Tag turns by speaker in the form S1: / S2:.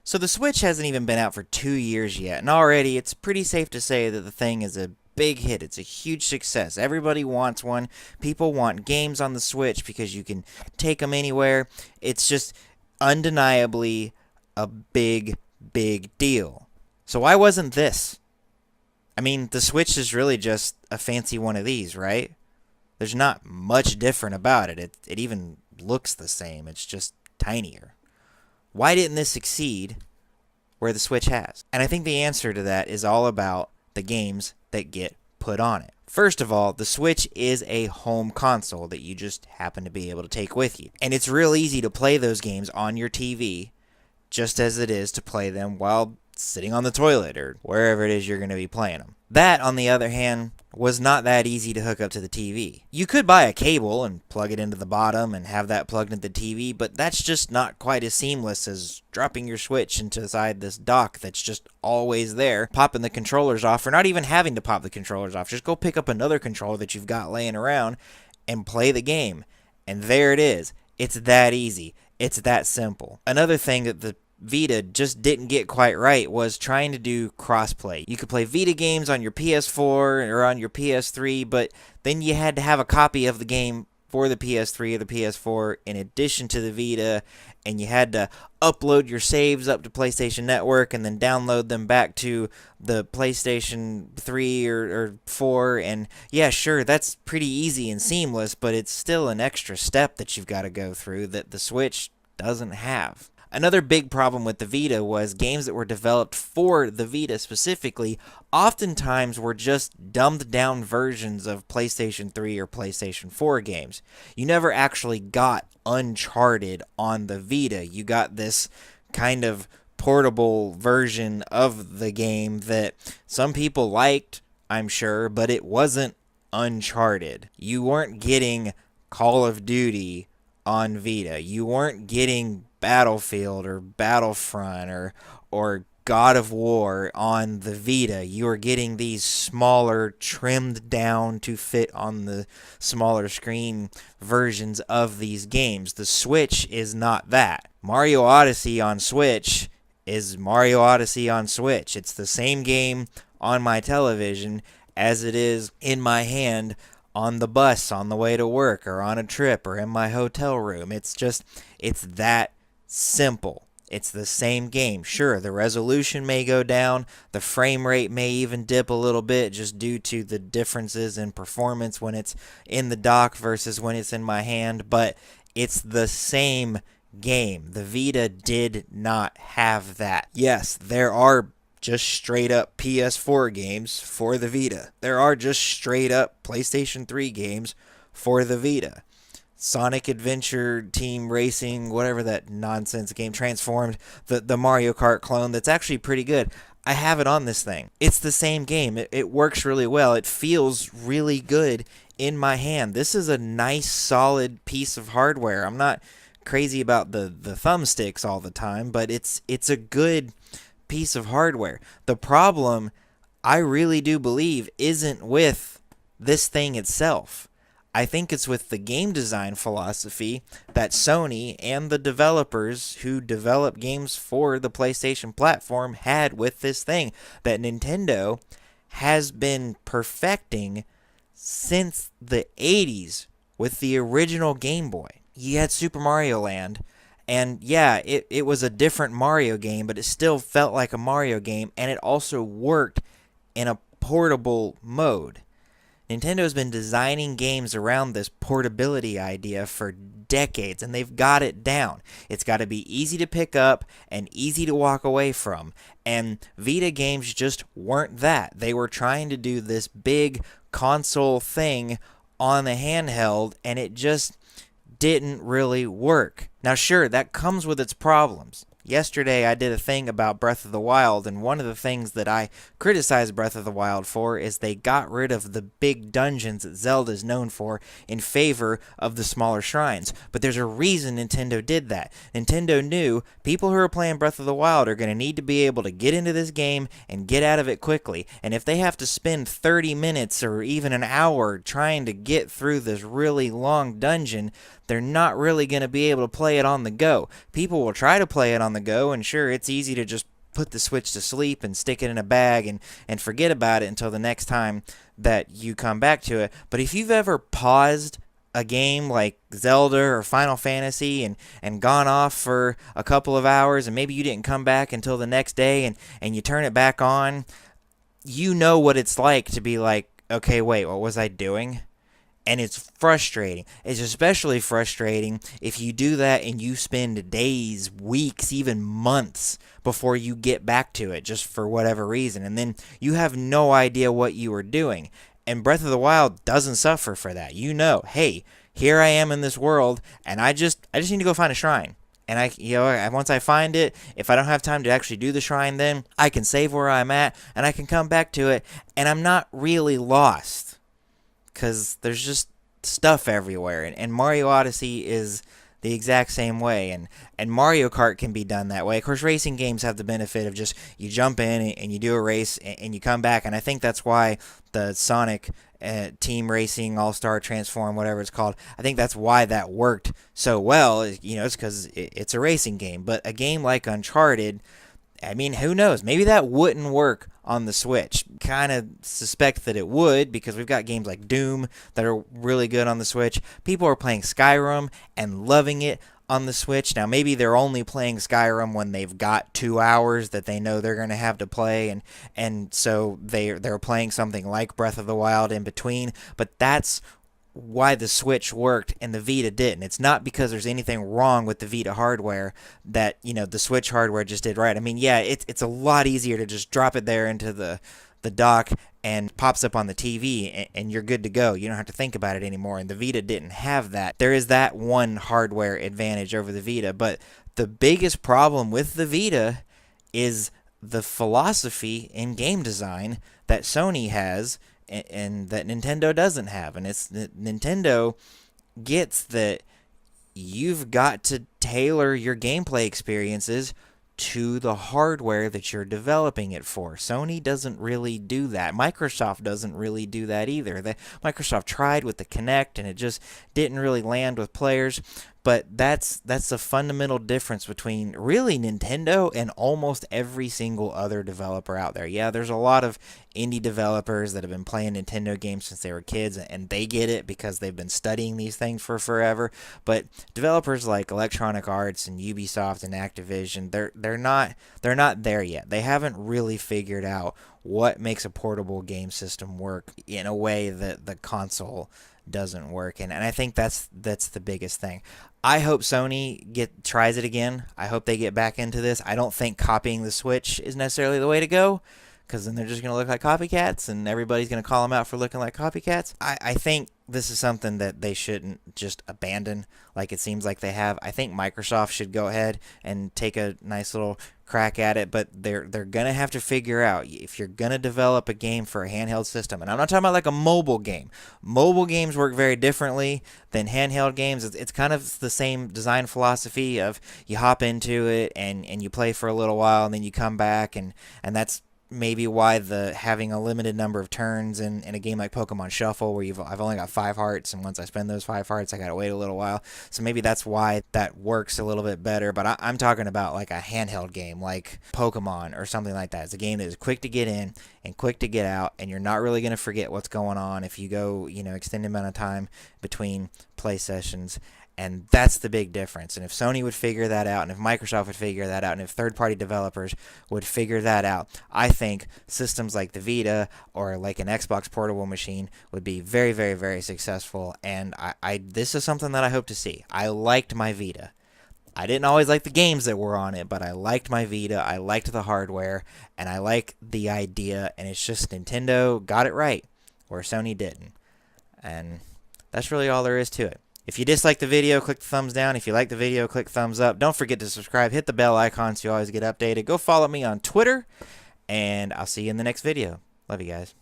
S1: So the Switch hasn't even been out for 2 years yet, and already it's pretty safe to say that the thing is a big hit. It's a huge success. Everybody wants one. People want games on the Switch because you can take them anywhere. It's just undeniably a big, big deal. So why wasn't this? I mean, the Switch is really just a fancy one of these, right? There's not much different about it. It even looks the same. It's just tinier. Why didn't this succeed where the Switch has? And I think the answer to that is all about the games that get put on it. First of all, the Switch is a home console that you just happen to be able to take with you. And it's real easy to play those games on your TV just as it is to play them while sitting on the toilet or wherever it is you're going to be playing them. That, on the other hand, was not that easy to hook up to the TV. You could buy a cable and plug it into the bottom and have that plugged into the TV, but that's just not quite as seamless as dropping your Switch inside this dock that's just always there, popping the controllers off, or not even having to pop the controllers off. Just go pick up another controller that you've got laying around and play the game. And there it is. It's that easy. It's that simple. Another thing that the Vita just didn't get quite right was trying to do crossplay. You could play Vita games on your PS4 or on your PS3, but then you had to have a copy of the game for the PS3 or the PS4 in addition to the Vita, and you had to upload your saves up to PlayStation Network and then download them back to the PlayStation 3 or 4. And yeah, sure, that's pretty easy and seamless, but it's still an extra step that you've got to go through that the Switch doesn't have. Another big problem with the Vita was games that were developed for the Vita specifically oftentimes were just dumbed down versions of PlayStation 3 or PlayStation 4 games. You never actually got Uncharted on the Vita. You got this kind of portable version of the game that some people liked, I'm sure, but it wasn't Uncharted. You weren't getting Call of Duty on Vita. You weren't getting Battlefield or Battlefront or God of War on the Vita. You were getting these smaller, trimmed down to fit on the smaller screen versions of these games. The Switch is not that. Mario Odyssey on Switch is Mario Odyssey on Switch. It's the same game on my television as it is in my hand on the bus on the way to work or on a trip or in my hotel room. It's that simple. It's the same game. Sure, the resolution may go down, the frame rate may even dip a little bit just due to the differences in performance when it's in the dock versus when it's in my hand, but it's the same game. The Vita did not have that. Yes, there are just straight up PS4 games for the Vita. There are just straight up PlayStation 3 games for the Vita. Sonic Adventure Team Racing, whatever that nonsense game, Transformed, the Mario Kart clone that's actually pretty good. I have it on this thing. It's the same game. It works really well. It feels really good in my hand. This is a nice, solid piece of hardware. I'm not crazy about the thumbsticks all the time, but it's a good piece of hardware. The problem, I really do believe, isn't with this thing itself. I think it's with the game design philosophy that Sony and the developers who develop games for the PlayStation platform had with this thing that Nintendo has been perfecting since the 80s with the original Game Boy. You had Super Mario Land, and yeah, it was a different Mario game, but it still felt like a Mario game, and it also worked in a portable mode. Nintendo's been designing games around this portability idea for decades, and they've got it down. It's got to be easy to pick up and easy to walk away from, and Vita games just weren't that. They were trying to do this big console thing on the handheld, and it just didn't really work. Now, sure, that comes with its problems. Yesterday, I did a thing about Breath of the Wild, and one of the things that I criticized Breath of the Wild for is they got rid of the big dungeons that Zelda is known for in favor of the smaller shrines. But there's a reason Nintendo did that. Nintendo knew people who are playing Breath of the Wild are going to need to be able to get into this game and get out of it quickly. And if they have to spend 30 minutes or even an hour trying to get through this really long dungeon, they're not really going to be able to play it on the go. People will try to play it on on the go, and sure, it's easy to just put the Switch to sleep and stick it in a bag and forget about it until the next time that you come back to it. But if you've ever paused a game like Zelda or Final Fantasy and gone off for a couple of hours, and maybe you didn't come back until the next day, and you turn it back on, you know what it's like to be like, okay, wait, what was I doing? And it's frustrating. It's especially frustrating if you do that and you spend days, weeks, even months before you get back to it, just for whatever reason. And then you have no idea what you were doing. And Breath of the Wild doesn't suffer for that. You know, hey, here I am in this world, and I just need to go find a shrine. And once I find it, if I don't have time to actually do the shrine, then I can save where I'm at, and I can come back to it, and I'm not really lost. Because there's just stuff everywhere. And Mario Odyssey is the exact same way. And Mario Kart can be done that way. Of course, racing games have the benefit of just you jump in and you do a race and you come back. And I think that's why the Sonic Team Racing All-Star Transform, whatever it's called, I think that's why that worked so well. It's because it's a racing game. But a game like Uncharted, I mean, who knows? Maybe that wouldn't work on the Switch. Kind of suspect that it would, because we've got games like Doom that are really good on the Switch. People are playing Skyrim and loving it on the Switch. Now, maybe they're only playing Skyrim when they've got 2 hours that they know they're going to have to play, and so they're playing something like Breath of the Wild in between. But that's why the Switch worked and the Vita didn't. It's not because there's anything wrong with the Vita hardware that, the Switch hardware just did right. I mean, yeah, it's a lot easier to just drop it there into the dock and pops up on the TV and you're good to go. You don't have to think about it anymore. And the Vita didn't have that. There is that one hardware advantage over the Vita, but the biggest problem with the Vita is the philosophy in game design that Sony has and that Nintendo doesn't have. And it's Nintendo gets that you've got to tailor your gameplay experiences to the hardware that you're developing it for. Sony doesn't really do that. Microsoft doesn't really do that either. Microsoft tried with the Kinect and it just didn't really land with players. But that's the fundamental difference between really Nintendo and almost every single other developer out there. Yeah, there's a lot of indie developers that have been playing Nintendo games since they were kids, and they get it because they've been studying these things for forever. But developers like Electronic Arts and Ubisoft and Activision, they're not there yet. They haven't really figured out what makes a portable game system work in a way that the console doesn't work, and I think that's the biggest thing. I hope Sony tries it again. I hope they get back into this. I don't think copying the Switch is necessarily the way to go, because then they're just going to look like copycats, and everybody's going to call them out for looking like copycats. I think this is something that they shouldn't just abandon like it seems like they have. I think Microsoft should go ahead and take a nice little crack at it, but they're going to have to figure out, if you're going to develop a game for a handheld system, and I'm not talking about like a mobile game. Mobile games work very differently than handheld games. It's kind of the same design philosophy of you hop into it and you play for a little while and then you come back, and that's maybe why having a limited number of turns in a game like Pokemon Shuffle, where I've only got 5 hearts, and once I spend those 5 hearts, I gotta wait a little while. So maybe that's why that works a little bit better. But I'm talking about like a handheld game, like Pokemon or something like that. It's a game that is quick to get in and quick to get out, and you're not really gonna forget what's going on if you go, extended amount of time between play sessions. And that's the big difference. And if Sony would figure that out, and if Microsoft would figure that out, and if third-party developers would figure that out, I think systems like the Vita or like an Xbox portable machine would be very, very, very successful. And this is something that I hope to see. I liked my Vita. I didn't always like the games that were on it, but I liked my Vita, I liked the hardware, and I like the idea. And it's just Nintendo got it right, where Sony didn't. And that's really all there is to it. If you dislike the video, click the thumbs down. If you like the video, click thumbs up. Don't forget to subscribe. Hit the bell icon so you always get updated. Go follow me on Twitter, and I'll see you in the next video. Love you guys.